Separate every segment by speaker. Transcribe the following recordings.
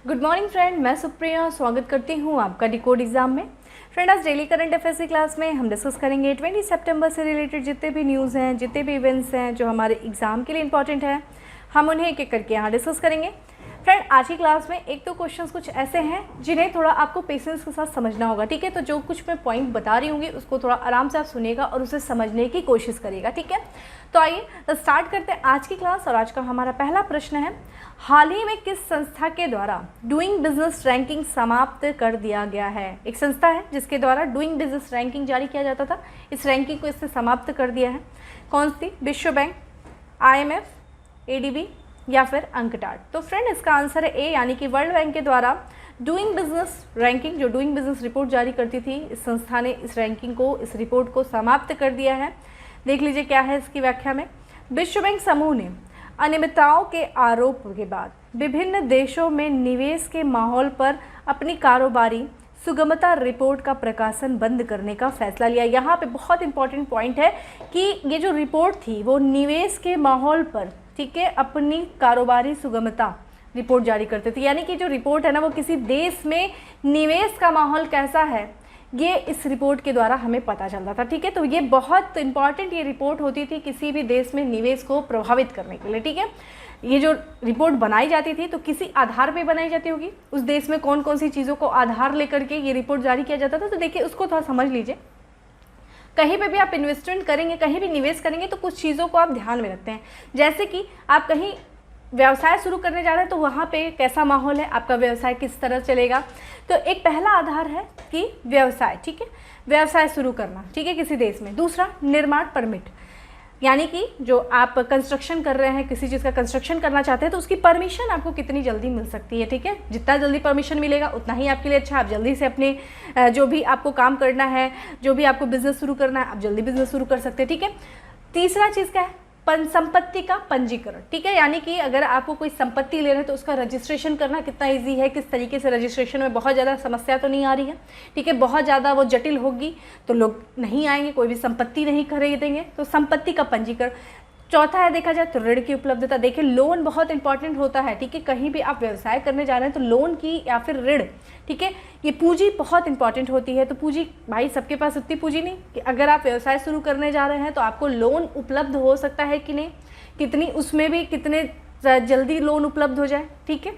Speaker 1: Good morning friend, मैं सुप्रिया स्वागत करती हूँ आपका डिकोड एग्जाम में। फ्रेंड, आज डेली करंट अफेयर्स की क्लास में हम डिस्कस करेंगे 20 सितंबर से रिलेटेड जितने भी न्यूज़ हैं, जितने भी इवेंट्स हैं जो हमारे एग्जाम के लिए इंपॉर्टेंट हैं, हम उन्हें एक एक करके यहाँ डिस्कस करेंगे। फ्रेंड, आज की क्लास में एक तो क्वेश्चंस कुछ ऐसे हैं जिन्हें थोड़ा आपको पेशेंस के साथ समझना होगा, ठीक है। तो जो कुछ मैं पॉइंट बता रही होंगी उसको थोड़ा आराम से आप सुनिएगा और उसे समझने की कोशिश करिएगा, ठीक है। तो आइए स्टार्ट करते हैं आज की क्लास। और आज का हमारा पहला प्रश्न है, हाल ही में किस संस्था के द्वारा डूइंग बिजनेस रैंकिंग समाप्त कर दिया गया है। एक संस्था है जिसके द्वारा डूइंग बिजनेस रैंकिंग जारी किया जाता था, इस रैंकिंग को इसने समाप्त कर दिया है। कौन सी? विश्व बैंक, IMF, ADB या फिर अंकटाड। तो फ्रेंड, इसका आंसर है ए, यानी कि वर्ल्ड बैंक के द्वारा डूइंग बिजनेस रैंकिंग, जो डूइंग बिजनेस रिपोर्ट जारी करती थी, इस संस्था ने इस रैंकिंग को, इस रिपोर्ट को समाप्त कर दिया है। देख लीजिए क्या है इसकी व्याख्या में। विश्व बैंक समूह ने अनियमितताओं के आरोप के बाद विभिन्न देशों में निवेश के माहौल पर अपनी कारोबारी सुगमता रिपोर्ट का प्रकाशन बंद करने का फैसला लिया। यहाँ पे बहुत इंपॉर्टेंट पॉइंट है कि ये जो रिपोर्ट थी वो निवेश के माहौल पर, ठीक है, अपनी कारोबारी सुगमता रिपोर्ट जारी करते थे। यानी कि जो रिपोर्ट है ना, वो किसी देश में निवेश का माहौल कैसा है ये इस रिपोर्ट के द्वारा हमें पता चलता था, ठीक है। तो ये बहुत इंपॉर्टेंट ये रिपोर्ट होती थी किसी भी देश में निवेश को प्रभावित करने के लिए, ठीक है। ये जो रिपोर्ट बनाई जाती थी तो किसी आधार पे बनाई जाती होगी, उस देश में कौन कौन सी चीज़ों को आधार लेकर के ये रिपोर्ट जारी किया जाता था। तो देखिए उसको थोड़ा समझ लीजिए। कहीं पे भी आप इन्वेस्टमेंट करेंगे, कहीं भी निवेश करेंगे तो कुछ चीज़ों को आप ध्यान में रखते हैं। जैसे कि आप कहीं व्यवसाय शुरू करने जा रहे हैं तो वहाँ पे कैसा माहौल है, आपका व्यवसाय किस तरह चलेगा। तो एक पहला आधार है कि व्यवसाय, ठीक है, व्यवसाय शुरू करना, ठीक है, किसी देश में। दूसरा, निर्माण परमिट, यानी कि जो आप कंस्ट्रक्शन कर रहे हैं, किसी चीज़ का कंस्ट्रक्शन करना चाहते हैं तो उसकी परमिशन आपको कितनी जल्दी मिल सकती है, ठीक है। जितना जल्दी परमिशन मिलेगा उतना ही आपके लिए अच्छा। आप जल्दी से अपने जो भी आपको काम करना है, जो भी आपको बिजनेस शुरू करना है, आप जल्दी बिजनेस शुरू कर सकते हैं, ठीक है। तीसरा चीज़ क्या है? संपत्ति का पंजीकरण, ठीक है। यानी कि अगर आपको कोई संपत्ति ले रहे हैं तो उसका रजिस्ट्रेशन करना कितना इजी है, किस तरीके से रजिस्ट्रेशन में बहुत ज़्यादा समस्या तो नहीं आ रही है, ठीक है। बहुत ज़्यादा वो जटिल होगी तो लोग नहीं आएंगे, कोई भी संपत्ति नहीं खरीदेंगे। तो संपत्ति का पंजीकरण। चौथा है, देखा जाए तो ऋण की उपलब्धता। देखिए लोन बहुत इंपॉर्टेंट होता है, ठीक है। कहीं भी आप व्यवसाय करने जा रहे हैं तो लोन की या फिर ऋण, ठीक है, ये पूंजी बहुत इंपॉर्टेंट होती है। तो पूंजी, भाई सबके पास उतनी पूंजी नहीं कि अगर आप व्यवसाय शुरू करने जा रहे हैं तो आपको लोन उपलब्ध हो सकता है कि नहीं, कितनी, उसमें भी कितने जल्दी लोन उपलब्ध हो जाए, ठीक है।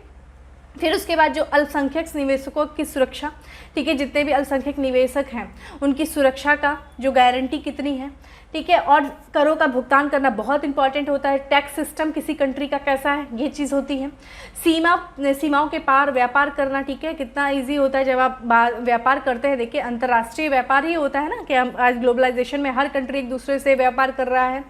Speaker 1: फिर उसके बाद जो अल्पसंख्यक निवेशकों की सुरक्षा, ठीक है, जितने भी अल्पसंख्यक निवेशक हैं उनकी सुरक्षा का जो गारंटी कितनी है, ठीक है। और करों का भुगतान करना बहुत इंपॉर्टेंट होता है। टैक्स सिस्टम किसी कंट्री का कैसा है, ये चीज़ होती है। सीमाओं के पार व्यापार करना, ठीक है, कितना इजी होता है जब आप व्यापार करते हैं। देखिए अंतर्राष्ट्रीय व्यापार ही होता है ना, कि हम आज ग्लोबलाइजेशन में हर कंट्री एक दूसरे से व्यापार कर रहा है।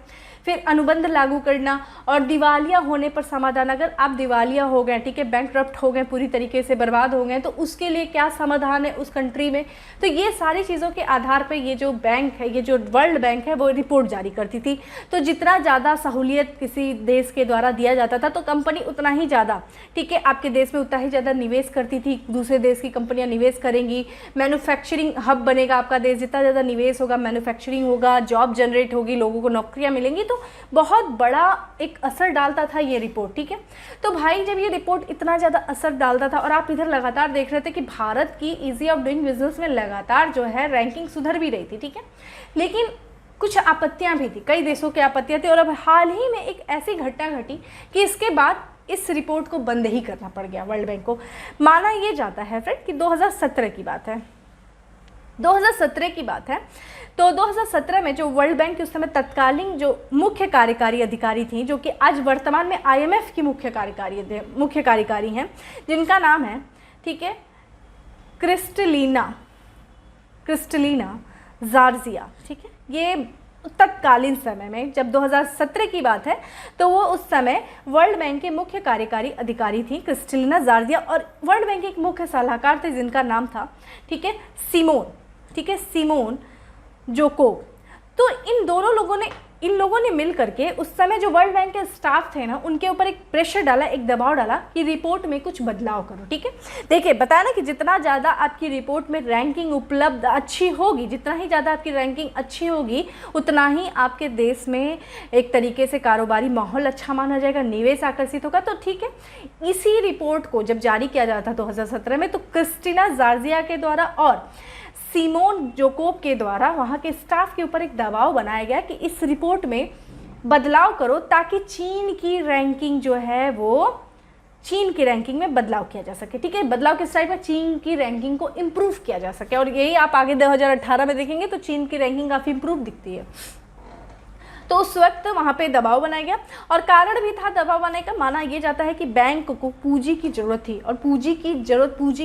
Speaker 1: फिर अनुबंध लागू करना और दिवालिया होने पर समाधान। अगर आप दिवालिया हो गए, ठीक है, बैंकक्रप्ट हो गए, पूरी तरीके से बर्बाद हो गए, तो उसके लिए क्या समाधान है उस कंट्री में। तो ये सारी चीज़ों के आधार पर ये जो बैंक है, ये जो वर्ल्ड बैंक है, वो रिपोर्ट जारी करती थी। तो जितना ज़्यादा सहूलियत किसी देश के द्वारा दिया जाता था तो कंपनी उतना ही ज़्यादा, ठीक है, आपके देश में उतना ही ज़्यादा निवेश करती थी। दूसरे देश की कंपनियाँ निवेश करेंगी, मैन्युफैक्चरिंग हब बनेगा आपका देश। जितना ज़्यादा निवेश होगा, मैन्युफैक्चरिंग होगा, जॉब जनरेट होगी, लोगों को नौकरियाँ मिलेंगी। तो बहुत बड़ा एक असर डालता था ये रिपोर्ट, ठीक है। तो भाई जब ये रिपोर्ट इतना ज़्यादा असर डालता था और आप इधर लगातार देख रहे थे कि भारत की ईजी ऑफ डूइंग बिजनेस में लगातार जो है रैंकिंग सुधर भी रही थी, ठीक है, लेकिन कुछ आपत्तियां भी थी, कई देशों की आपत्तियां थी। और अब हाल ही में एक ऐसी घटना घटी कि इसके बाद इस रिपोर्ट को बंद ही करना पड़ गया वर्ल्ड बैंक को। माना ये जाता है फ्रेंड कि 2017 की बात है, 2017 की बात है। तो 2017 में जो वर्ल्ड बैंक की उस समय तत्कालीन जो मुख्य कार्यकारी अधिकारी थी, जो कि आज वर्तमान में IMF की मुख्य कार्यकारी हैं, जिनका नाम है, ठीक है, क्रिस्टलिना जॉर्जिया, ठीक है। ये तत्कालीन समय में, जब 2017 की बात है, तो वो उस समय वर्ल्ड बैंक के मुख्य कार्यकारी अधिकारी थी क्रिस्टलिना जॉर्जिया। और वर्ल्ड बैंक के एक मुख्य सलाहकार थे जिनका नाम था, ठीक है, सिमोन जोकोव। तो इन दोनों लोगों ने इन लोगों ने मिल करके उस समय जो वर्ल्ड बैंक के स्टाफ थे ना, उनके ऊपर एक प्रेशर डाला, एक दबाव डाला कि रिपोर्ट में कुछ बदलाव करो। ठीक है, देखिए बताया ना कि जितना ज़्यादा आपकी रिपोर्ट में रैंकिंग उपलब्ध अच्छी होगी, जितना ही ज़्यादा आपकी रैंकिंग अच्छी होगी, उतना ही आपके देश में एक तरीके से कारोबारी माहौल अच्छा माना जाएगा, निवेश आकर्षित होगा। तो ठीक है, इसी रिपोर्ट को जब जारी किया जा रहा था 2017 में, तो क्रिस्टिना जॉर्जिया के द्वारा और सिमोन जोकोब के द्वारा वहाँ के स्टाफ के ऊपर एक दबाव बनाया गया कि इस रिपोर्ट में बदलाव करो ताकि चीन की रैंकिंग जो है वो चीन की रैंकिंग में बदलाव किया जा सके। ठीक है, बदलाव किस टाइप में, चीन की रैंकिंग को इम्प्रूव किया जा सके। और यही आप आगे 2018 में देखेंगे तो चीन की रैंकिंग काफ़ी इम्प्रूव दिखती है। तो उस वक्त वहाँ पे दबाव बनाया गया और कारण भी था दबाव बनाने का। माना यह जाता है कि बैंक को पूंजी की जरूरत थी और पूंजी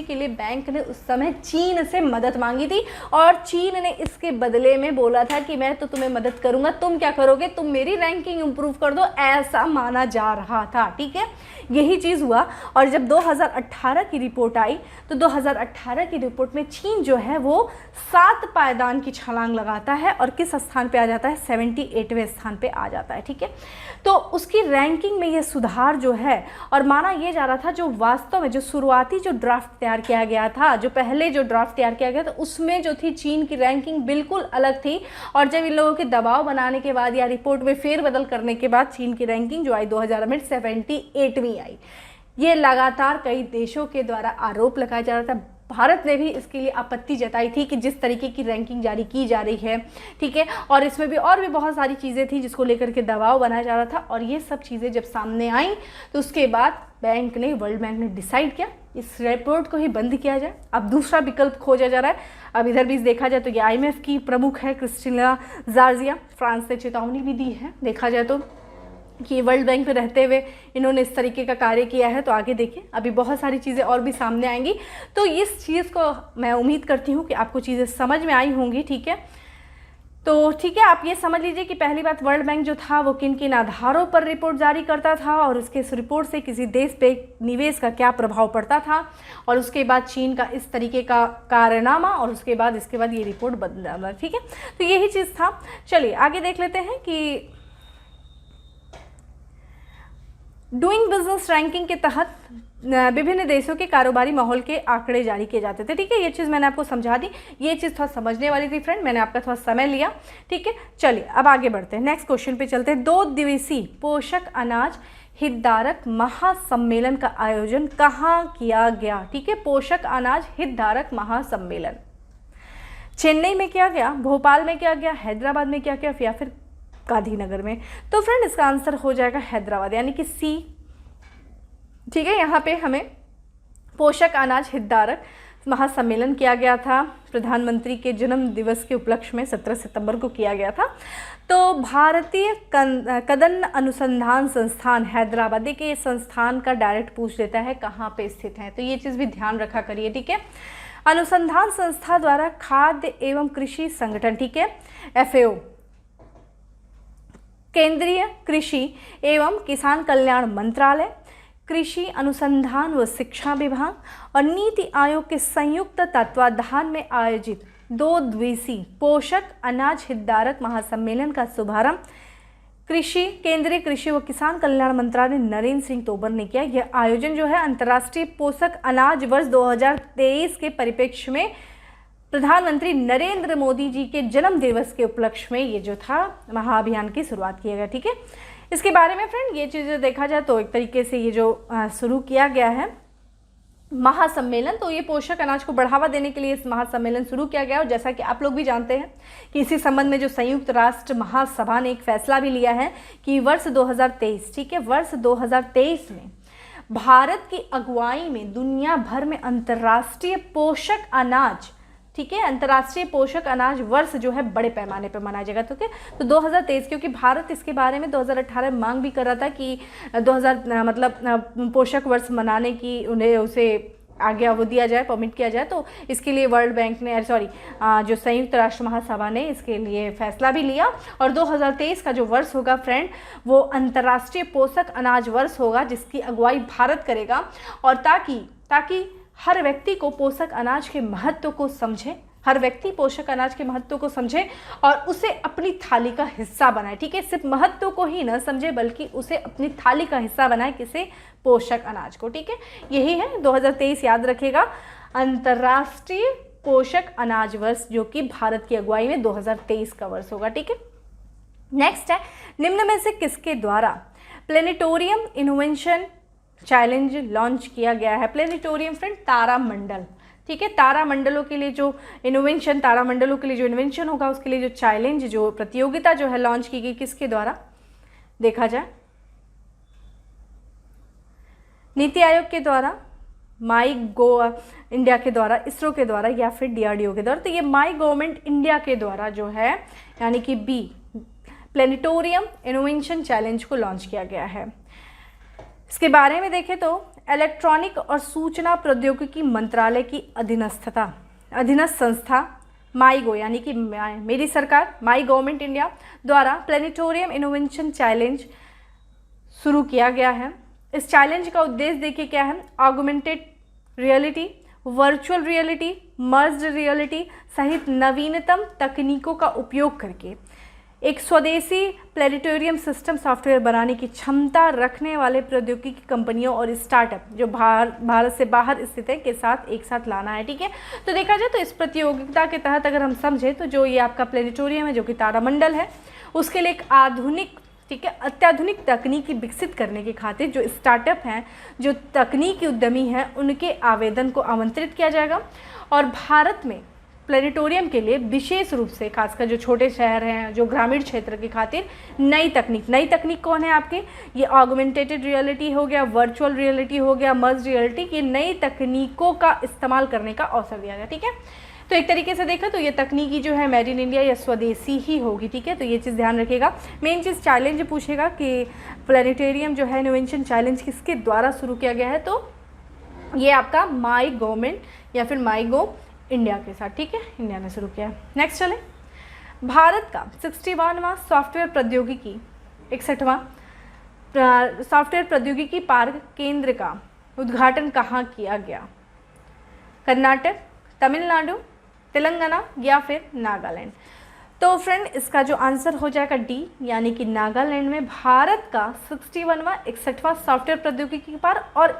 Speaker 1: के लिए बैंक ने उस समय चीन से मदद मांगी थी और चीन ने इसके बदले में बोला था कि मैं तो तुम्हें मदद करूंगा, तुम क्या करोगे, तुम मेरी रैंकिंग इंप्रूव कर दो, ऐसा माना जा रहा था। ठीक है, यही चीज़ हुआ। और जब 2018 की रिपोर्ट आई तो 2018 की रिपोर्ट में चीन जो है वो 7 पायदान की छलांग लगाता है और किस स्थान पे आ जाता है, 78वें स्थान पे आ जाता है। ठीक है, तो उसकी रैंकिंग में ये सुधार जो है, और माना ये जा रहा था जो वास्तव में जो शुरुआती जो ड्राफ्ट तैयार किया गया था, जो पहले जो ड्राफ्ट तैयार किया गया था उसमें जो थी चीन की रैंकिंग बिल्कुल अलग थी। और जब इन लोगों के दबाव बनाने के बाद या रिपोर्ट में फेरबदल करने के बाद चीन की रैंकिंग जो आई 2000 में 78वीं आई। ये लगातार कई देशों के द्वारा आरोप लगाया जा रहा था। भारत ने भी इसके लिए आपत्ति जताई थी कि जिस तरीके की रैंकिंग जारी की जा रही है, ठीक है, और इसमें भी और भी बहुत सारी चीज़ें थी जिसको लेकर के दबाव बनाया जा रहा था। और ये सब चीज़ें जब सामने आई तो उसके बाद वर्ल्ड बैंक ने डिसाइड किया इस रिपोर्ट को ही बंद किया जाए। अब दूसरा विकल्प खोजा जा रहा है। अब इधर भी देखा जाए तो ये IMF की प्रमुख है क्रिस्टिना जॉर्जिया, फ्रांस ने चेतावनी भी दी है देखा जाए तो कि वर्ल्ड बैंक में रहते हुए इन्होंने इस तरीके का कार्य किया है। तो आगे देखिए, अभी बहुत सारी चीज़ें और भी सामने आएंगी। तो इस चीज़ को मैं उम्मीद करती हूँ कि आपको चीज़ें समझ में आई होंगी। ठीक है, तो ठीक है, आप ये समझ लीजिए कि पहली बात, वर्ल्ड बैंक जो था वो किन किन आधारों पर रिपोर्ट जारी करता था और उसके इस रिपोर्ट से किसी देश पे निवेश का क्या प्रभाव पड़ता था, और उसके बाद चीन का इस तरीके का कारनामा, और इसके बाद ये रिपोर्ट बदला। ठीक है, तो यही चीज़ था। चलिए आगे देख लेते हैं कि डूइंग बिजनेस रैंकिंग के तहत विभिन्न देशों के कारोबारी माहौल के आंकड़े जारी किए जाते थे। ठीक है, ये चीज़ मैंने आपको समझा दी। ये चीज़ थोड़ा समझने वाली थी फ्रेंड, मैंने आपका थोड़ा समय लिया। ठीक है, चलिए अब आगे बढ़ते हैं, नेक्स्ट क्वेश्चन पे चलते हैं। 2 दिवसीय पोषक अनाज हितधारक महासम्मेलन का आयोजन कहाँ किया गया? ठीक है, पोषक अनाज हितधारक महासम्मेलन चेन्नई में किया गया, भोपाल में किया गया, हैदराबाद में किया गया, या फिर गांधीनगर में? तो फ्रेंड इसका आंसर हो जाएगा हैदराबाद, यानी कि सी। ठीक है, यहाँ पे हमें पोषक अनाज हितधारक महासम्मेलन किया गया था प्रधानमंत्री के जन्म दिवस के उपलक्ष्य में 17 सितंबर को किया गया था। तो भारतीय कदन अनुसंधान संस्थान हैदराबाद, देखिए इस संस्थान का डायरेक्ट पूछ लेता है कहाँ पे स्थित है, तो ये चीज़ भी ध्यान रखा करिए। ठीक है, अनुसंधान संस्था द्वारा खाद्य एवं कृषि संगठन, ठीक है, FAO, केंद्रीय कृषि एवं किसान कल्याण मंत्रालय, कृषि अनुसंधान व शिक्षा विभाग और नीति आयोग के संयुक्त तत्वाधान में आयोजित 2 दिवसीय पोषक अनाज हितधारक महासम्मेलन का शुभारंभ केंद्रीय कृषि व किसान कल्याण मंत्रालय नरेंद्र सिंह तोमर ने किया। यह आयोजन जो है अंतर्राष्ट्रीय पोषक अनाज वर्ष 2023 के परिप्रेक्ष्य में प्रधानमंत्री नरेंद्र मोदी जी के जन्म दिवस के उपलक्ष्य में ये जो था महाअभियान की शुरुआत किया गया। ठीक है, इसके बारे में फ्रेंड ये चीज़ें देखा जाए तो एक तरीके से ये जो शुरू किया गया है महासम्मेलन, तो ये पोषक अनाज को बढ़ावा देने के लिए इस महासम्मेलन शुरू किया गया। और जैसा कि आप लोग भी जानते हैं कि इसी संबंध में जो संयुक्त राष्ट्र महासभा ने एक फैसला भी लिया है कि वर्ष 2023, ठीक है, वर्ष 2023 में भारत की अगुवाई में दुनिया भर में अंतर्राष्ट्रीय पोषक अनाज, ठीक है, अंतर्राष्ट्रीय पोषक अनाज वर्ष जो है बड़े पैमाने पर मनाया जाएगा। ठीक है, तो 2023, क्योंकि भारत इसके बारे में 2018 में मांग भी कर रहा था कि 2000 पोषक वर्ष मनाने की उसे आज्ञा वो दिया जाए, परमिट किया जाए। तो इसके लिए वर्ल्ड बैंक ने जो संयुक्त राष्ट्र महासभा ने इसके लिए फैसला भी लिया। और 2023 का जो वर्ष होगा फ्रेंड वो अंतर्राष्ट्रीय पोषक अनाज वर्ष होगा जिसकी अगुवाई भारत करेगा। और ताकि हर व्यक्ति को पोषक अनाज के महत्व को समझे, हर व्यक्ति पोषक अनाज के महत्व को समझे और उसे अपनी थाली का हिस्सा बनाए। ठीक है, सिर्फ महत्व को ही न समझे बल्कि उसे अपनी थाली का हिस्सा बनाए, किसे? पोषक अनाज को। ठीक है, यही है 2023, याद रखिएगा, अंतर्राष्ट्रीय पोषक अनाज वर्ष, जो कि भारत की अगुवाई में 2023 का वर्ष होगा। ठीक है, नेक्स्ट है, निम्न में से किसके द्वारा प्लेनेटोरियम इनोवेशन चैलेंज लॉन्च किया गया है? प्लेनेटोरियम फ्रेंड तारामंडल। ठीक है, तारामंडलों के लिए जो इनोवेशन, तारामंडलों के लिए जो इन्वेंशन होगा उसके लिए जो चैलेंज, जो प्रतियोगिता जो है लॉन्च की गई, किसके द्वारा देखा जाए? नीति आयोग के द्वारा, माई गो इंडिया के द्वारा, इसरो के द्वारा या फिर DRDO के द्वारा? तो ये माई गवर्नमेंट इंडिया के द्वारा जो है, यानी कि बी, प्लेनेटोरियम इनोवेशन चैलेंज को लॉन्च किया गया है। इसके बारे में देखें तो इलेक्ट्रॉनिक और सूचना प्रौद्योगिकी मंत्रालय की अधीनस्थ संस्था माईगो, यानी कि मेरी सरकार, माई गवर्नमेंट इंडिया द्वारा प्लेनेटोरियम इनोवेशन चैलेंज शुरू किया गया है। इस चैलेंज का उद्देश्य देखिए क्या है? Augmented reality, virtual reality, merged reality सहित नवीनतम तकनीकों का उपयोग करके एक स्वदेशी प्लेनेटोरियम सिस्टम सॉफ्टवेयर बनाने की क्षमता रखने वाले प्रौद्योगिकी कंपनियों और स्टार्टअप जो भारत से बाहर स्थित है के साथ एक साथ लाना है। ठीक है, तो देखा जाए तो इस प्रतियोगिता के तहत अगर हम समझें तो जो ये आपका प्लेनेटोरियम है, जो कि तारामंडल है, उसके लिए एक आधुनिक, ठीक है, अत्याधुनिक तकनीकी विकसित करने की खातिर जो स्टार्टअप हैं, जो तकनीकी उद्यमी हैं, उनके आवेदन को आमंत्रित किया जाएगा। और भारत में प्लेनेटोरियम के लिए विशेष रूप से खासकर जो छोटे शहर हैं, जो ग्रामीण क्षेत्र की खातिर नई तकनीक कौन है आपके? ये ऑगमेंटेड रियलिटी हो गया, वर्चुअल रियलिटी हो गया, मर्ज्ड रियलिटी, ये नई तकनीकों का इस्तेमाल करने का अवसर दिया गया। ठीक है, तो एक तरीके से देखा तो ये तकनीकी जो है मेड इन इंडिया या स्वदेशी ही होगी। ठीक है, तो ये चीज़ ध्यान रखिएगा। मेन चीज़ चैलेंज पूछेगा कि प्लेनेटोरियम जो है इनोवेशन चैलेंज किसके द्वारा शुरू किया गया है, तो ये आपका माई गवर्नमेंट या फिर माई गो इंडिया के साथ। ठीक है, इंडिया ने शुरू किया है। नेक्स्ट चले, भारत का 61वां सॉफ्टवेयर प्रौद्योगिकी 61वां सॉफ्टवेयर प्रौद्योगिकी पार्क केंद्र का उद्घाटन कहाँ किया गया? कर्नाटक, तमिलनाडु, तेलंगाना या फिर नागालैंड? तो फ्रेंड इसका जो आंसर हो जाएगा डी, यानी कि नागालैंड में भारत का 61वां सॉफ्टवेयर प्रौद्योगिकी पार्क और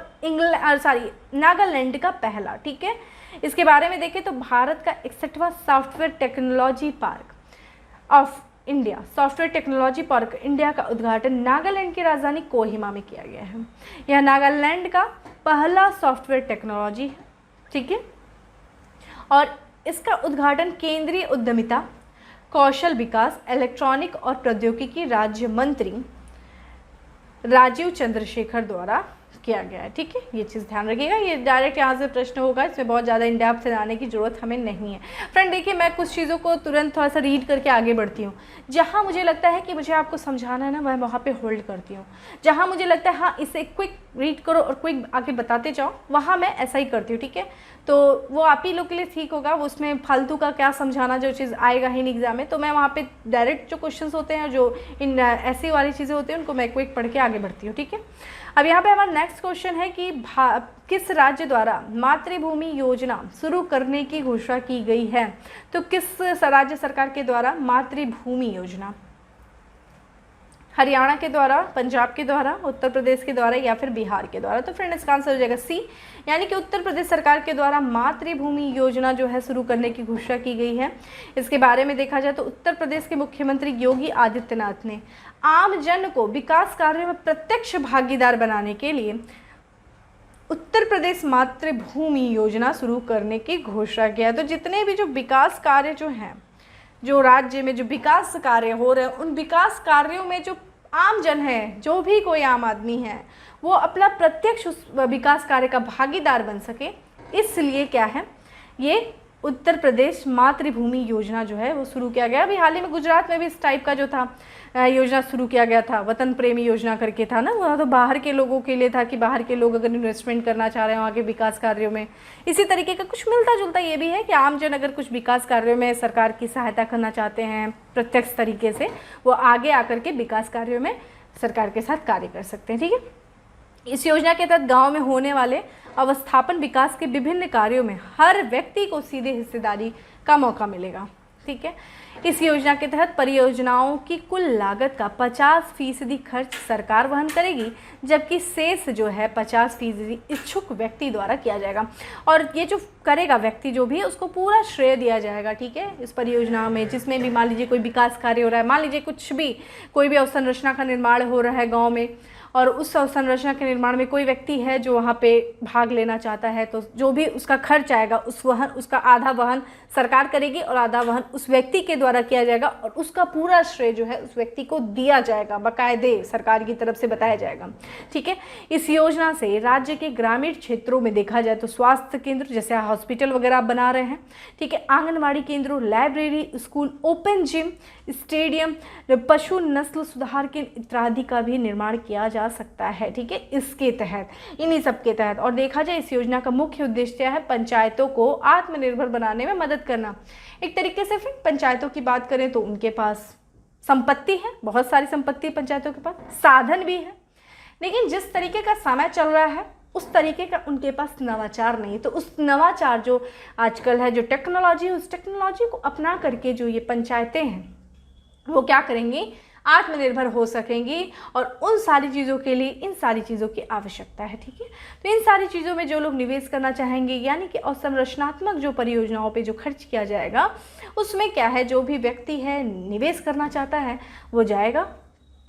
Speaker 1: नागालैंड का पहला। ठीक है, इसके बारे में देखें तो भारत का 61वां software technology park of India, software technology park India का उद्घाटन नागालैंड की राजधानी कोहिमा में किया गया है। यह नागालैंड का पहला सॉफ्टवेयर टेक्नोलॉजी है। ठीक है, और इसका उद्घाटन केंद्रीय उद्यमिता, कौशल विकास, इलेक्ट्रॉनिक और प्रौद्योगिकी राज्य मंत्री राजीव चंद्रशेखर द्वारा किया गया है। ठीक है, ये चीज़ ध्यान रखिएगा, ये डायरेक्ट यहाँ से प्रश्न होगा, इसमें बहुत ज़्यादा इन डेप्थ से जाने की ज़रूरत हमें नहीं है। फ्रेंड देखिए, मैं कुछ चीज़ों को तुरंत थोड़ा सा रीड करके आगे बढ़ती हूँ। जहाँ मुझे लगता है कि मुझे आपको समझाना है ना, मैं वहाँ पे होल्ड करती हूँ। जहाँ मुझे लगता है हाँ इसे क्विक रीड करो और क्विक आगे बताते जाओ, वहाँ मैं ऐसा ही करती हूँ। ठीक है, तो वो आप ही लोग के लिए ठीक होगा, वो उसमें फालतू का क्या समझाना, जो चीज़ आएगा ही नहीं एग्जाम में, तो मैं वहाँ पे डायरेक्ट जो क्वेश्चंस होते हैं, जो इन ऐसी वाली चीज़ें होती हैं, उनको मैं क्विक पढ़ के आगे बढ़ती हूँ। ठीक है, अब यहाँ पे हमारा नेक्स्ट क्वेश्चन है कि किस राज्य द्वारा मातृभूमि योजना शुरू करने की घोषणा की गई है? तो किस राज्य सरकार के द्वारा मातृभूमि योजना? हरियाणा के द्वारा, पंजाब के द्वारा, उत्तर प्रदेश के द्वारा या फिर बिहार के द्वारा? तो फ्रेंड इसका आंसर हो जाएगा सी, यानी कि उत्तर प्रदेश सरकार के द्वारा मातृभूमि योजना जो है शुरू करने की घोषणा की गई है। इसके बारे में देखा जाए तो उत्तर प्रदेश के मुख्यमंत्री योगी आदित्यनाथ ने आम जन को विकास कार्यों में प्रत्यक्ष भागीदार बनाने के लिए उत्तर प्रदेश मातृभूमि योजना शुरू करने की घोषणा किया। तो जितने भी जो विकास कार्य जो हैं, जो राज्य में जो विकास कार्य हो रहे हैं, उन विकास कार्यों में जो आम जन है, जो भी कोई आम आदमी है, वो अपना प्रत्यक्ष उस विकास कार्य का भागीदार बन सके, इसलिए क्या है, ये उत्तर प्रदेश मातृभूमि योजना जो है वो शुरू किया गया। अभी हाल ही में गुजरात में भी इस टाइप का जो था योजना शुरू किया गया था, वतन प्रेमी योजना करके था ना, वह तो बाहर के लोगों के लिए था कि बाहर के लोग अगर इन्वेस्टमेंट करना चाह रहे हैं वहाँ के विकास कार्यों में। इसी तरीके का कुछ मिलता जुलता ये भी है कि आम जन अगर कुछ विकास कार्यों में सरकार की सहायता करना चाहते हैं प्रत्यक्ष तरीके से, वो आगे आकर के विकास कार्यों में सरकार के साथ कार्य कर सकते हैं। ठीक है, इस योजना के तहत गांव में होने वाले अवस्थापन विकास के विभिन्न कार्यों में हर व्यक्ति को सीधे हिस्सेदारी का मौका मिलेगा। ठीक है, इस योजना के तहत परियोजनाओं की कुल लागत का 50% खर्च सरकार वहन करेगी, जबकि शेष जो है 50% इच्छुक व्यक्ति द्वारा किया जाएगा। और ये जो करेगा व्यक्ति जो भी, उसको पूरा श्रेय दिया जाएगा। ठीक है, इस परियोजना में जिसमें भी मान लीजिए कोई विकास कार्य हो रहा है, मान लीजिए कुछ भी, कोई भी अवसंरचना का निर्माण हो रहा है गाँव में, और उस अवसंरचना के निर्माण में कोई व्यक्ति है जो वहाँ पे भाग लेना चाहता है, तो जो भी उसका खर्च आएगा उसका आधा वहन सरकार करेगी और आधा वहन उस व्यक्ति के द्वारा किया जाएगा, और उसका पूरा श्रेय जो है उस व्यक्ति को दिया जाएगा, बाकायदे सरकार की तरफ से बताया जाएगा। ठीक है, इस योजना से राज्य के ग्रामीण क्षेत्रों में देखा जाए तो स्वास्थ्य केंद्र जैसे हॉस्पिटल वगैरह आप बना रहे हैं, ठीक है, आंगनबाड़ी केंद्रों, library, school, open gym, stadium, पशु नस्ल सुधार केंद्र इत्यादि का भी निर्माण किया जा सकता है। ठीक है, इसके तहत, इन्हीं सब के तहत। और देखा जाए इस योजना का मुख्य उद्देश्य है पंचायतों को आत्मनिर्भर बनाने में मदद करना। एक तरीके से फिर पंचायतों की बात करें तो उनके पास संपत्ति है, बहुत सारी संपत्ति पंचायतों के पास, साधन भी है, लेकिन जिस तरीके का समय चल रहा है उस तरीके का उनके पास नवाचार नहीं। तो उस नवाचार जो आजकल है, जो टेक्नोलॉजी, उस टेक्नोलॉजी को अपना करके जो ये पंचायतें हैं वो क्या करेंगी, आत्मनिर्भर हो सकेंगी, और उन सारी चीज़ों के लिए इन सारी चीज़ों की आवश्यकता है। ठीक है, तो इन सारी चीज़ों में जो लोग निवेश करना चाहेंगे, यानी कि अवसंरचनात्मक जो परियोजनाओं पे जो खर्च किया जाएगा, उसमें क्या है, जो भी व्यक्ति है निवेश करना चाहता है वो जाएगा,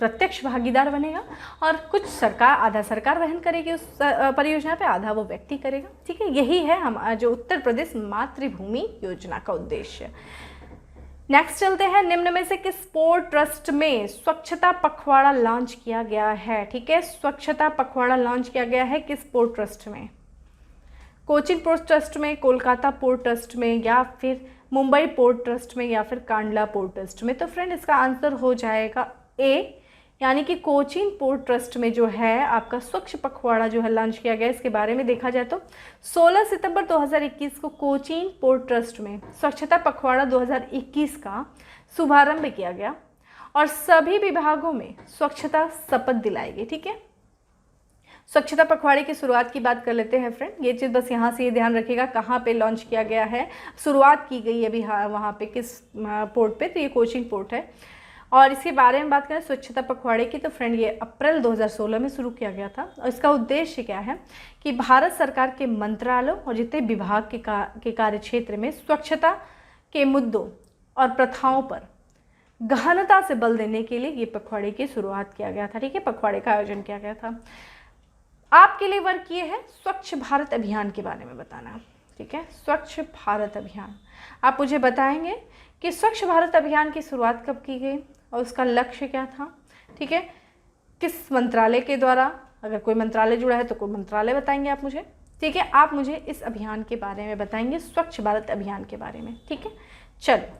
Speaker 1: प्रत्यक्ष भागीदार बनेगा, और कुछ सरकार, आधा सरकार वहन करेगी उस परियोजना पे, आधा वो व्यक्ति करेगा। ठीक है, यही है हम जो उत्तर प्रदेश मातृभूमि योजना का उद्देश्य। नेक्स्ट चलते हैं, निम्न में से किस स्पोर्ट ट्रस्ट में स्वच्छता पखवाड़ा लॉन्च किया गया है। ठीक है, स्वच्छता पखवाड़ा लॉन्च किया गया है किस पोर्ट ट्रस्ट में, कोचिन पोर्ट ट्रस्ट में, कोलकाता पोर्ट ट्रस्ट में, या फिर मुंबई पोर्ट ट्रस्ट में, या फिर कांडला पोर्ट ट्रस्ट में। तो फ्रेंड इसका आंसर हो जाएगा ए, यानी कि कोचीन पोर्ट ट्रस्ट में जो है आपका स्वच्छ पखवाड़ा जो है लॉन्च किया गया। इसके बारे में देखा जाए तो 16 सितंबर 2021 को कोचीन पोर्ट ट्रस्ट में स्वच्छता पखवाड़ा 2021 का शुभारंभ किया गया, और सभी विभागों में स्वच्छता शपथ दिलाई गई। ठीक है, स्वच्छता पखवाड़े की शुरुआत की बात कर लेते हैं फ्रेंड। ये चीज़ बस यहाँ से ये ध्यान रखिएगा कहाँ पे लॉन्च किया गया है, शुरुआत की गई है अभी वहाँ पे किस पोर्ट पे, तो ये कोचीन पोर्ट है। और इसके बारे में बात करें स्वच्छता पखवाड़े की, तो फ्रेंड ये अप्रैल 2016 में शुरू किया गया था, और इसका उद्देश्य क्या है कि भारत सरकार के मंत्रालयों और जितने विभाग के कार्य क्षेत्र में स्वच्छता के मुद्दों और प्रथाओं पर गहनता से बल देने के लिए ये पखवाड़े की शुरुआत किया गया था। ठीक है, पखवाड़े का आयोजन किया गया था। आपके लिए वर्क ये है स्वच्छ भारत अभियान के बारे में बताना। ठीक है, स्वच्छ भारत अभियान, आप मुझे बताएंगे कि स्वच्छ भारत अभियान की शुरुआत कब की गई और उसका लक्ष्य क्या था। ठीक है, किस मंत्रालय के द्वारा, अगर कोई मंत्रालय जुड़ा है तो कोई मंत्रालय बताएंगे आप मुझे। ठीक है, आप मुझे इस अभियान के बारे में बताएंगे, स्वच्छ भारत अभियान के बारे में। ठीक है, चलिए,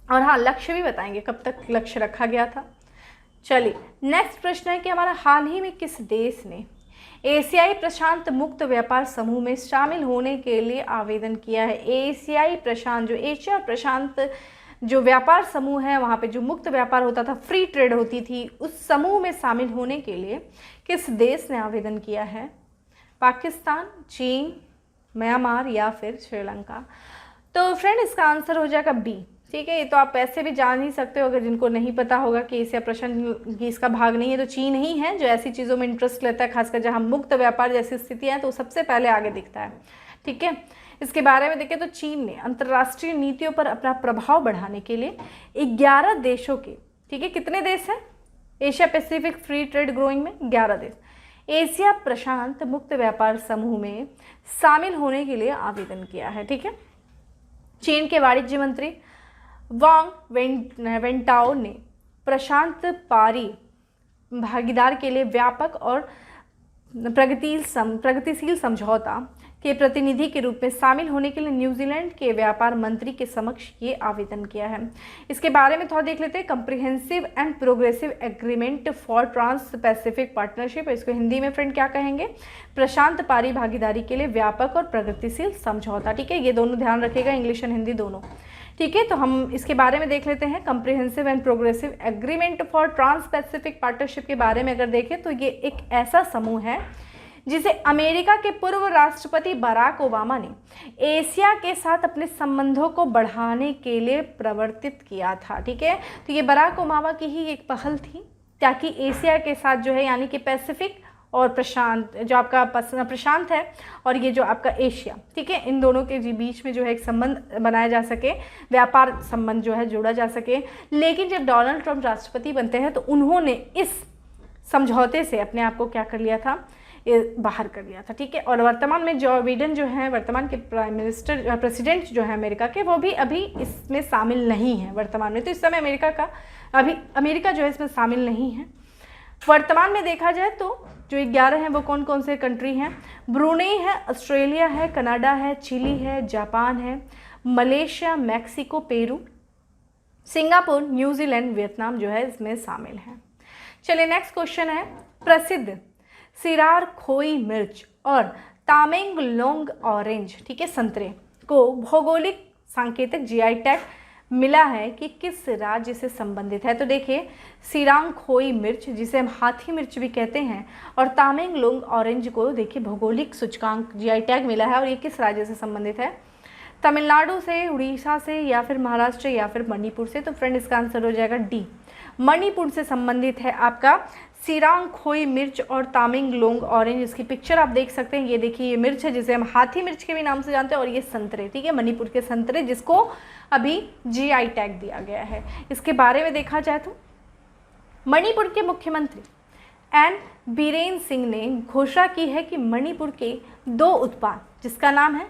Speaker 1: और हाँ लक्ष्य भी बताएंगे, कब तक लक्ष्य रखा गया था। चलिए, नेक्स्ट प्रश्न है कि हमारा हाल ही में किस देश ने एशियाई प्रशांत मुक्त व्यापार समूह में शामिल होने के लिए आवेदन किया है। एशियाई प्रशांत, जो एशिया प्रशांत जो व्यापार समूह है, वहाँ पे जो मुक्त व्यापार होता था, फ्री ट्रेड होती थी, उस समूह में शामिल होने के लिए किस देश ने आवेदन किया है। पाकिस्तान, चीन, म्यांमार या फिर श्रीलंका। तो फ्रेंड इसका आंसर हो जाएगा बी। ठीक है, ये तो आप ऐसे भी जान ही सकते हो, अगर जिनको नहीं पता होगा कि एशिया प्रशांत की इसका भाग नहीं है, तो चीन ही है जो ऐसी चीज़ों में इंटरेस्ट लेता है, खासकर जहाँ मुक्त व्यापार जैसी स्थितियाँ हैं तो सबसे पहले आगे दिखता है। ठीक है, इसके बारे में देखें तो चीन ने अंतर्राष्ट्रीय नीतियों पर अपना प्रभाव बढ़ाने के लिए 11 देशों के, ठीक है, कितने देश हैं Asia Pacific free trade growing में, 11 देश, एशिया प्रशांत मुक्त व्यापार समूह में शामिल होने के लिए आवेदन किया है। ठीक है, चीन के वाणिज्य मंत्री वांग वेंटाओ ने प्रशांत पारी भागीदार के लिए व्यापक और प्रगतिशील समझौता के प्रतिनिधि के रूप में शामिल होने के लिए न्यूजीलैंड के व्यापार मंत्री के समक्ष ये आवेदन किया है। इसके बारे में थोड़ा देख लेते हैं। Comprehensive and progressive agreement for trans pacific partnership, इसको हिंदी में फ्रेंड क्या कहेंगे, प्रशांत पारी भागीदारी के लिए व्यापक और प्रगतिशील समझौता। ठीक है, ये दोनों ध्यान रखिएगा, इंग्लिश एंड हिंदी दोनों। ठीक है, तो हम इसके बारे में देख लेते हैं। Comprehensive and progressive agreement for trans pacific partnership के बारे में अगर देखें तो ये एक ऐसा समूह है जिसे अमेरिका के पूर्व राष्ट्रपति बराक ओबामा ने एशिया के साथ अपने संबंधों को बढ़ाने के लिए प्रवर्तित किया था। ठीक है, तो ये बराक ओबामा की ही एक पहल थी ताकि एशिया के साथ जो है यानी कि पैसिफिक और प्रशांत, जो आपका प्रशांत है और ये जो आपका एशिया, ठीक है, इन दोनों के बीच में जो है एक संबंध बनाया जा सके, व्यापार संबंध जो है जोड़ा जा सके। लेकिन जब डोनाल्ड ट्रंप राष्ट्रपति बनते हैं तो उन्होंने इस समझौते से अपने आप को क्या कर लिया था, ये बाहर कर लिया था। ठीक है, और वर्तमान में जो बाइडेन जो है, वर्तमान के प्रेसिडेंट जो है अमेरिका के, वो भी अभी इसमें शामिल नहीं है वर्तमान में। तो इस समय अमेरिका जो है इसमें शामिल नहीं है। वर्तमान में देखा जाए तो जो 11 हैं वो कौन कौन से कंट्री हैं, ब्रुनेई है, ऑस्ट्रेलिया है, कनाडा है, चिली है, जापान है, Malaysia, Mexico, Peru, Singapore, New Zealand, Vietnam जो है इसमें शामिल है। चलिए नेक्स्ट क्वेश्चन है, प्रसिद्ध सिरार खोई मिर्च और तामेंगलोंग ऑरेंज, ठीक है, संतरे को भौगोलिक सांकेतिक जीआई टैग मिला है कि किस राज्य से संबंधित है। तो देखिए, सिरांग खोई मिर्च जिसे हम हाथी मिर्च भी कहते हैं और तामेंगलोंग ऑरेंज को देखिए भौगोलिक सूचकांक जीआई टैग मिला है और ये किस राज्य से संबंधित है, तमिलनाडु से, उड़ीसा से, या फिर महाराष्ट्र, या फिर मणिपुर से। तो फ्रेंड इसका आंसर हो जाएगा डी, मणिपुर से संबंधित है आपका सिरांग खोई मिर्च और तामेंगलोंग ऑरेंज। इसकी पिक्चर आप देख सकते हैं, ये देखिए ये मिर्च है जिसे हम हाथी मिर्च के भी नाम से जानते हैं और ये संतरे, ठीक है, मणिपुर के संतरे जिसको अभी जीआई टैग दिया गया है। इसके बारे में देखा जाए तो मणिपुर के मुख्यमंत्री एन बीरेन सिंह ने घोषणा की है कि मणिपुर के 2 उत्पाद जिसका नाम है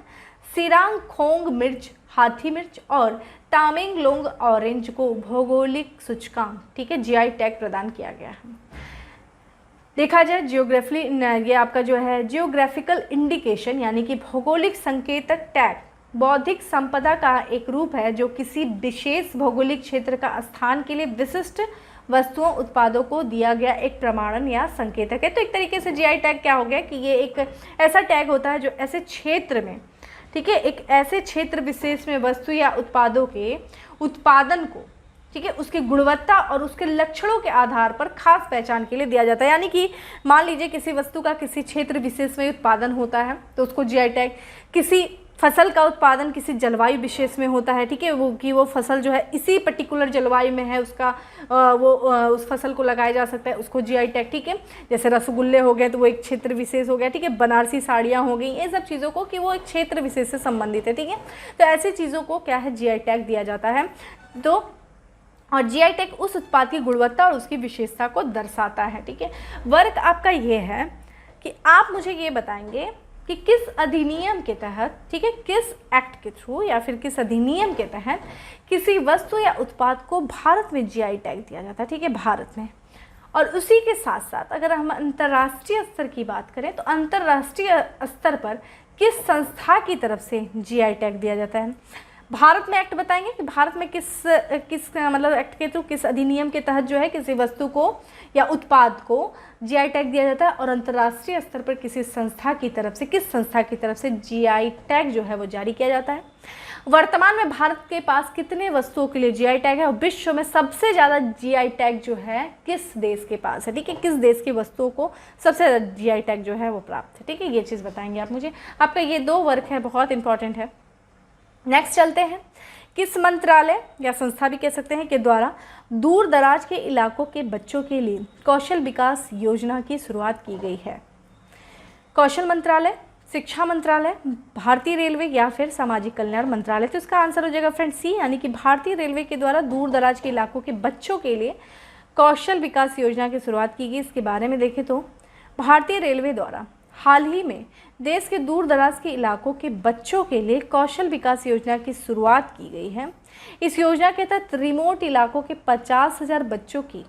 Speaker 1: सिरांग खोंग मिर्च हाथी मिर्च और तामेंगलोंग ऑरेंज को भौगोलिक सूचकांक, ठीक है, जीआई टैग प्रदान किया गया है। देखा जाए ये आपका जो है जियोग्राफिकल इंडिकेशन यानी कि भौगोलिक संकेतक टैग बौद्धिक संपदा का एक रूप है जो किसी विशेष भौगोलिक क्षेत्र का स्थान के लिए विशिष्ट वस्तुओं उत्पादों को दिया गया एक प्रमाणन या संकेतक है। तो एक तरीके से जीआई टैग क्या हो गया कि ये एक ऐसा टैग होता है जो ऐसे क्षेत्र में, ठीक है, एक ऐसे क्षेत्र विशेष में वस्तु या उत्पादों के उत्पादन को, ठीक है, उसकी गुणवत्ता और उसके लक्षणों के आधार पर खास पहचान के लिए दिया जाता है। यानी कि मान लीजिए किसी वस्तु का किसी क्षेत्र विशेष में उत्पादन होता है तो उसको जीआई टैग, किसी फसल का उत्पादन किसी जलवायु विशेष में होता है, ठीक है, वो फसल जो है इसी पर्टिकुलर जलवायु में है, उसका उस फसल को लगाया जा सकता है, उसको जीआई टैग, ठीक है। जैसे रसगुल्ले हो गए तो वो एक क्षेत्र विशेष हो गया, ठीक है, बनारसी साड़ियाँ हो गई, ये सब चीज़ों को कि वो एक क्षेत्र विशेष से संबंधित है, ठीक है। तो ऐसी चीज़ों को क्या है, जीआई टैग दिया जाता है। तो और जीआई टैग उस उत्पाद की गुणवत्ता और उसकी विशेषता को दर्शाता है, ठीक है। वर्क आपका ये है कि आप मुझे ये बताएंगे कि किस अधिनियम के तहत, ठीक है, किस एक्ट के थ्रू या फिर किस अधिनियम के तहत किसी वस्तु या उत्पाद को भारत में जीआई टैग दिया जाता है, ठीक है, भारत में। और उसी के साथ साथ अगर हम अंतर्राष्ट्रीय स्तर की बात करें तो अंतर्राष्ट्रीय स्तर पर किस संस्था की तरफ से जीआई टैग दिया जाता है। भारत में एक्ट बताएंगे कि भारत में किस मतलब एक्ट के थ्रू, किस अधिनियम के तहत जो है किसी वस्तु को या उत्पाद को जीआई टैग दिया जाता है, और अंतर्राष्ट्रीय स्तर पर किसी संस्था की तरफ से, किस संस्था की तरफ से जीआई टैग जो है वो जारी किया जाता है। वर्तमान में भारत के पास कितने वस्तुओं के लिए जीआई टैग है और विश्व में सबसे ज़्यादा जीआई टैग जो है किस देश के पास है, ठीक है, किस देश की वस्तुओं को सबसे ज़्यादा जीआई टैग जो है वो प्राप्त है, ठीक है, ये चीज़ बताएंगे आप मुझे। आपका ये 2 वर्क है, बहुत इंपॉर्टेंट है। नेक्स्ट चलते हैं, किस मंत्रालय या संस्था भी कह सकते हैं के द्वारा दूर दराज के इलाकों के बच्चों के लिए कौशल विकास योजना की शुरुआत की गई है। कौशल मंत्रालय, शिक्षा मंत्रालय, भारतीय रेलवे या फिर सामाजिक कल्याण मंत्रालय। तो इसका आंसर हो जाएगा फ्रेंड सी, यानी कि भारतीय रेलवे के द्वारा दूर दराज के इलाकों के बच्चों के लिए कौशल विकास योजना की शुरुआत की गई। इसके बारे में देखें तो भारतीय रेलवे द्वारा हाल ही में देश के दूर दराज के इलाकों के बच्चों के लिए कौशल विकास योजना की शुरुआत की गई है। इस योजना के तहत रिमोट इलाकों के 50,000 बच्चों की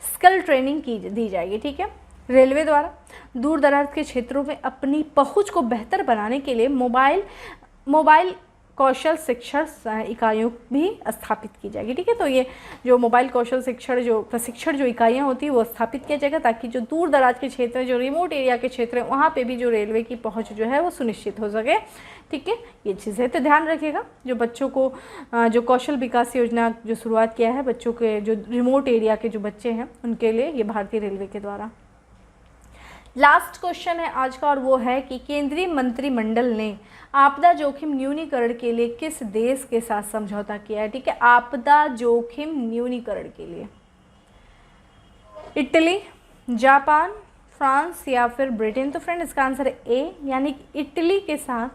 Speaker 1: स्किल ट्रेनिंग दी जाएगी, ठीक है। रेलवे द्वारा दूर दराज के क्षेत्रों में अपनी पहुंच को बेहतर बनाने के लिए मोबाइल कौशल शिक्षण इकाइयों भी स्थापित की जाएगी, ठीक है। तो ये जो मोबाइल कौशल प्रशिक्षण जो इकाइयाँ होती है वो स्थापित किया जाएगा ताकि जो दूर दराज के क्षेत्र, जो रिमोट एरिया के क्षेत्र हैं, वहाँ पे भी जो रेलवे की पहुँच जो है वो सुनिश्चित हो सके, ठीक है, ये चीज़ है। तो ध्यान रखिएगा, जो बच्चों को जो कौशल विकास योजना जो शुरुआत किया है बच्चों के, जो रिमोट एरिया के जो बच्चे हैं उनके लिए, ये भारतीय रेलवे के द्वारा। लास्ट क्वेश्चन है आज का, और वो है कि केंद्रीय मंत्रिमंडल ने आपदा जोखिम न्यूनीकरण के लिए किस देश के साथ समझौता किया है। ठीक है, आपदा जोखिम न्यूनीकरण के लिए इटली, जापान, फ्रांस या फिर ब्रिटेन। तो फ्रेंड इसका आंसर है ए, यानी इटली के साथ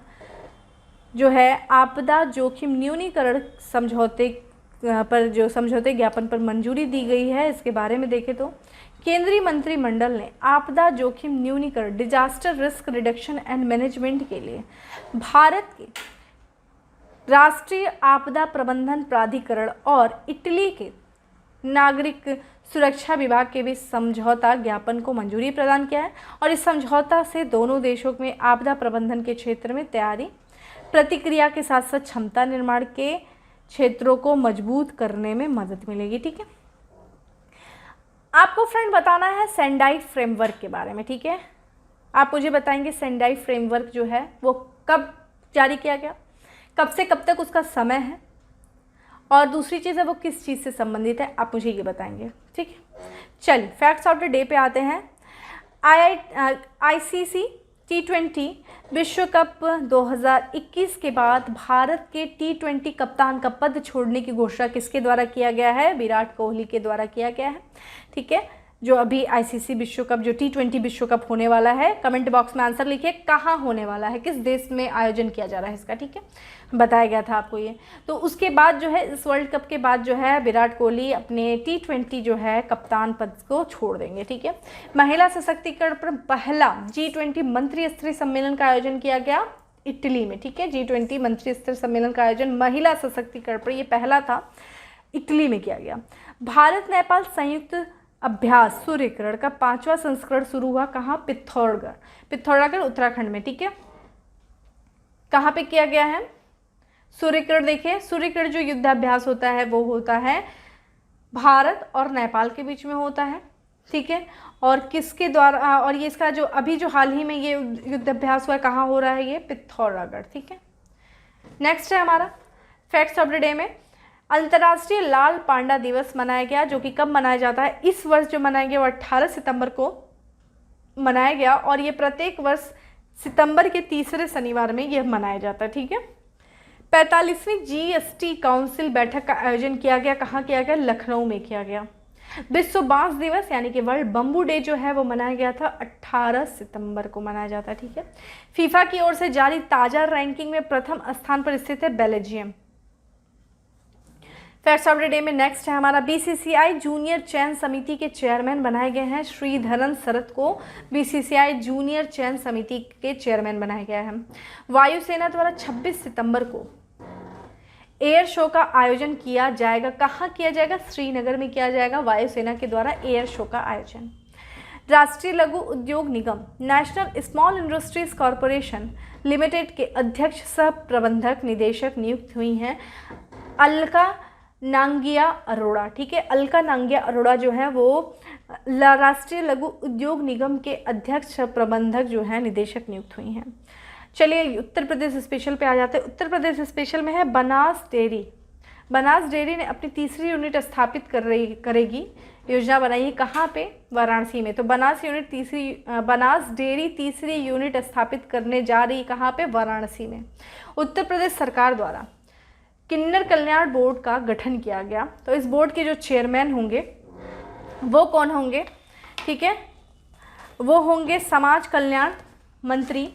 Speaker 1: जो है आपदा जोखिम न्यूनीकरण समझौते पर, जो समझौते ज्ञापन पर मंजूरी दी गई है, इसके बारे में देखें तो केंद्रीय मंत्रिमंडल ने आपदा जोखिम न्यूनीकरण, disaster risk reduction and management के लिए भारत के राष्ट्रीय आपदा प्रबंधन प्राधिकरण और इटली के नागरिक सुरक्षा विभाग के बीच समझौता ज्ञापन को मंजूरी प्रदान किया है। और इस समझौता से दोनों देशों में आपदा प्रबंधन के क्षेत्र में तैयारी, प्रतिक्रिया के साथ साथ क्षमता निर्माण के क्षेत्रों को मजबूत करने में मदद मिलेगी। ठीक है, आपको फ्रेंड बताना है सेंडाई फ्रेमवर्क के बारे में। ठीक है, आप मुझे बताएंगे सेंडाई फ्रेमवर्क जो है वो कब जारी किया गया, कब से कब तक उसका समय है, और दूसरी चीज़ है वो किस चीज़ से संबंधित है, आप मुझे ये बताएंगे। ठीक है, चलिए फैक्ट्स ऑफ द डे पे आते हैं। ICC T20 विश्व कप 2021 के बाद भारत के T20 कप्तान का पद छोड़ने की घोषणा किसके द्वारा किया गया है? विराट कोहली के द्वारा किया गया है। ठीक है, जो अभी ICC विश्व कप, जो T20 विश्व कप होने वाला है, कमेंट बॉक्स में आंसर लिखिए कहाँ होने वाला है, किस देश में आयोजन किया जा रहा है इसका। ठीक है, बताया गया था आपको ये। तो उसके बाद जो है, इस वर्ल्ड कप के बाद जो है विराट कोहली अपने T20 जो है कप्तान पद को छोड़ देंगे। ठीक है, महिला सशक्तिकरण पर पहला G20 मंत्री स्तरीय सम्मेलन का आयोजन किया गया इटली में। ठीक है, G20 मंत्री स्तरीय सम्मेलन का आयोजन महिला सशक्तिकरण पर, ये पहला था, इटली में किया गया। भारत नेपाल संयुक्त अभ्यास सूर्यकिरण का 5वां संस्करण शुरू हुआ कहाँ? पिथौरागढ़ उत्तराखंड में। ठीक है, कहाँ पे किया गया है सूर्यकिरण? देखिए, सूर्यकिरण जो युद्धाभ्यास होता है वो होता है भारत और नेपाल के बीच में होता है। ठीक है, और किसके द्वारा, और ये इसका जो अभी जो हाल ही में ये युद्धाभ्यास हुआ कहाँ हो रहा है? ये पिथौरागढ़। ठीक है, नेक्स्ट है हमारा फैक्ट्स ऑफ द डे में अंतर्राष्ट्रीय लाल पांडा दिवस मनाया गया, जो कि कब मनाया जाता है? इस वर्ष जो मनाया गया वो 18 सितंबर को मनाया गया, और ये प्रत्येक वर्ष सितंबर के तीसरे शनिवार में यह मनाया जाता है। ठीक है, 45वीं GST काउंसिल बैठक का आयोजन किया गया, कहाँ किया गया? लखनऊ में किया गया। विश्व बांस दिवस यानी कि वर्ल्ड बम्बू डे जो है वो मनाया गया था 18 सितंबर को मनाया जाता है। ठीक है, फीफा की ओर से जारी ताजा रैंकिंग में प्रथम स्थान पर स्थित है Belgium. Facts of the day में नेक्स्ट है हमारा BCCI जूनियर चयन समिति के चेयरमैन बनाए गए हैं श्रीधरन शरद को BCCI जूनियर चयन समिति के चेयरमैन बनाया गया है। वायुसेना द्वारा 26 सितंबर को एयर शो का आयोजन किया जाएगा, कहाँ किया जाएगा? श्रीनगर में किया जाएगा वायुसेना के द्वारा एयर शो का आयोजन। राष्ट्रीय लघु उद्योग निगम national small industries corporation limited के अध्यक्ष सह प्रबंधक निदेशक नियुक्त हुई हैं अलका नांगिया अरोड़ा। ठीक है, अलका नांगिया अरोड़ा जो है वो राष्ट्रीय लघु उद्योग निगम के अध्यक्ष प्रबंधक जो है निदेशक नियुक्त हुई हैं। चलिए उत्तर प्रदेश स्पेशल पे आ जाते हैं। उत्तर प्रदेश स्पेशल में है बनास डेयरी। बनास डेयरी ने अपनी तीसरी यूनिट स्थापित करेगी, योजना बनाई है कहाँ पे? वाराणसी में। तो बनास डेयरी तीसरी यूनिट स्थापित करने जा रही है कहाँ पे? वाराणसी में। उत्तर प्रदेश सरकार द्वारा किन्नर कल्याण बोर्ड का गठन किया गया, तो इस बोर्ड के जो चेयरमैन होंगे वो कौन होंगे? ठीक है, वो होंगे समाज कल्याण मंत्री।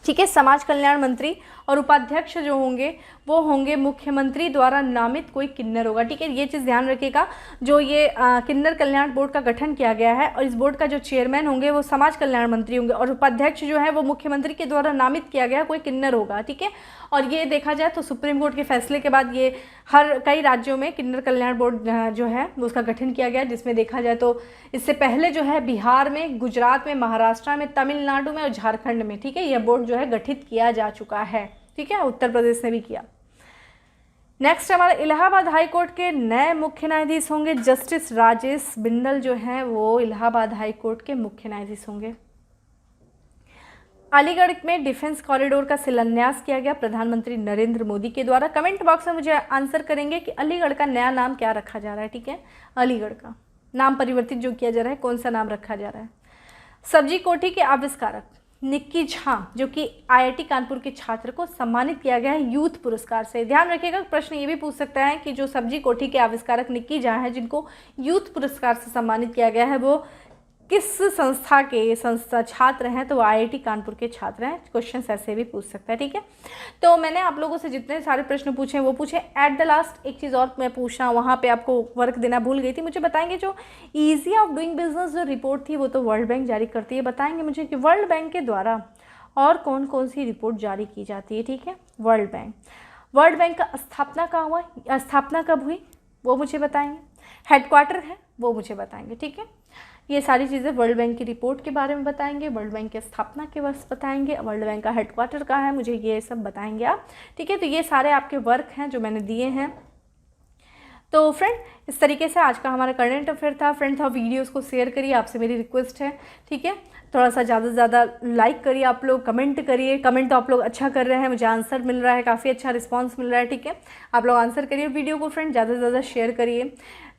Speaker 1: ठीक है, समाज कल्याण मंत्री, और उपाध्यक्ष जो होंगे वो होंगे मुख्यमंत्री द्वारा नामित कोई किन्नर होगा। ठीक है, ये चीज़ ध्यान रखिएगा, जो ये किन्नर कल्याण बोर्ड का गठन किया गया है और इस बोर्ड का जो चेयरमैन होंगे वो समाज कल्याण मंत्री होंगे, और उपाध्यक्ष जो है वो मुख्यमंत्री के द्वारा नामित किया गया कोई किन्नर होगा। ठीक है, और ये देखा जाए तो सुप्रीम कोर्ट के फैसले के बाद ये कई राज्यों में किन्नर कल्याण बोर्ड जो है उसका गठन किया गया, जिसमें देखा जाए तो इससे पहले जो है बिहार में, गुजरात में, महाराष्ट्र में, तमिलनाडु में और झारखंड में, ठीक है, यह बोर्ड जो है गठित किया जा चुका है। ठीक है, उत्तर प्रदेश ने भी किया। नेक्स्ट हमारा इलाहाबाद हाई कोर्ट के नए मुख्य न्यायाधीश होंगे जस्टिस राजेश बिंदल जो हैं वो इलाहाबाद हाई कोर्ट के मुख्य न्यायाधीश होंगे। अलीगढ़ में डिफेंस कॉरिडोर का शिलान्यास किया गया प्रधानमंत्री नरेंद्र मोदी के द्वारा। कमेंट बॉक्स में मुझे आंसर करेंगे कि अलीगढ़ का नया नाम क्या रखा जा रहा है। ठीक है, अलीगढ़ का नाम परिवर्तित जो किया जा रहा है, कौन सा नाम रखा जा रहा है? सब्जी कोठी के आविष्कारक निक्की झा जो कि आईआईटी कानपुर के छात्र को सम्मानित किया गया है यूथ पुरस्कार से। ध्यान रखिएगा, प्रश्न ये भी पूछ सकता है कि जो सब्जी कोठी के आविष्कारक निक्की झा हैं जिनको यूथ पुरस्कार से सम्मानित किया गया है वो किस संस्था के छात्र हैं, तो वो आईआईटी कानपुर के छात्र हैं। क्वेश्चन ऐसे भी पूछ सकता है, ठीक है। तो मैंने आप लोगों से जितने सारे प्रश्न पूछे वो पूछे। एट द लास्ट एक चीज़ और मैं पूछना, वहाँ पे आपको वर्क देना भूल गई थी। मुझे बताएंगे जो ईजी ऑफ डूइंग बिजनेस जो रिपोर्ट थी वो तो वर्ल्ड बैंक जारी करती है, बताएंगे मुझे कि वर्ल्ड बैंक के द्वारा और कौन कौन सी रिपोर्ट जारी की जाती है, ठीक है। वर्ल्ड बैंक का स्थापना कहाँ हुआ, स्थापना कब हुई वो मुझे बताएंगे। हेडक्वार्टर है वो मुझे बताएंगे, ठीक है। ये सारी चीज़ें वर्ल्ड बैंक की रिपोर्ट के बारे में बताएंगे, वर्ल्ड बैंक की स्थापना के वर्ष बताएंगे, वर्ल्ड बैंक का हेडक्वार्टर कहाँ है मुझे ये सब बताएंगे आप, ठीक है। तो ये सारे आपके वर्क हैं जो मैंने दिए हैं। तो फ्रेंड इस तरीके से आज का हमारा करंट अफेयर था। फ्रेंड आप वीडियोस को शेयर करिए, आपसे मेरी रिक्वेस्ट है, ठीक है। थोड़ा सा ज़्यादा से ज़्यादा लाइक करिए, आप लोग कमेंट करिए। कमेंट तो आप लोग अच्छा कर रहे हैं, मुझे आंसर मिल रहा है, काफ़ी अच्छा रिस्पांस मिल रहा है, ठीक है। आप लोग आंसर करिए, वीडियो को फ्रेंड ज़्यादा से ज़्यादा शेयर करिए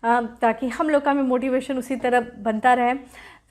Speaker 1: ताकि हम लोग का भी मोटिवेशन उसी तरह बनता रहे।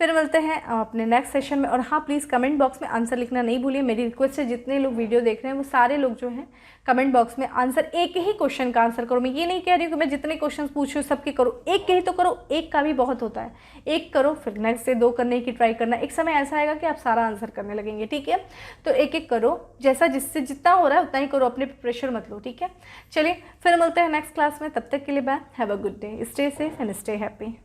Speaker 1: फिर मिलते हैं अपने नेक्स्ट सेशन में। और हाँ प्लीज़ कमेंट बॉक्स में आंसर लिखना नहीं भूलिए, मेरी रिक्वेस्ट है जितने लोग वीडियो देख रहे हैं वो सारे लोग जो हैं कमेंट बॉक्स में आंसर, एक ही क्वेश्चन का आंसर करो। मैं ये नहीं कह रही हूँ कि मैं जितने क्वेश्चन पूछूँ सबके करो, एक के ही तो करो, एक का भी बहुत होता है, एक करो फिर नेक्स्ट से 2 करने की ट्राई करना। एक समय ऐसा आएगा कि आप सारा आंसर करने लगेंगे, ठीक है। तो एक एक करो, जैसा जिससे जितना हो रहा है उतना ही करो, अपने प्रेशर मत लो, ठीक है। चलिए फिर मिलते हैं नेक्स्ट क्लास में, तब तक के लिए bye, have a good day, stay safe and stay happy.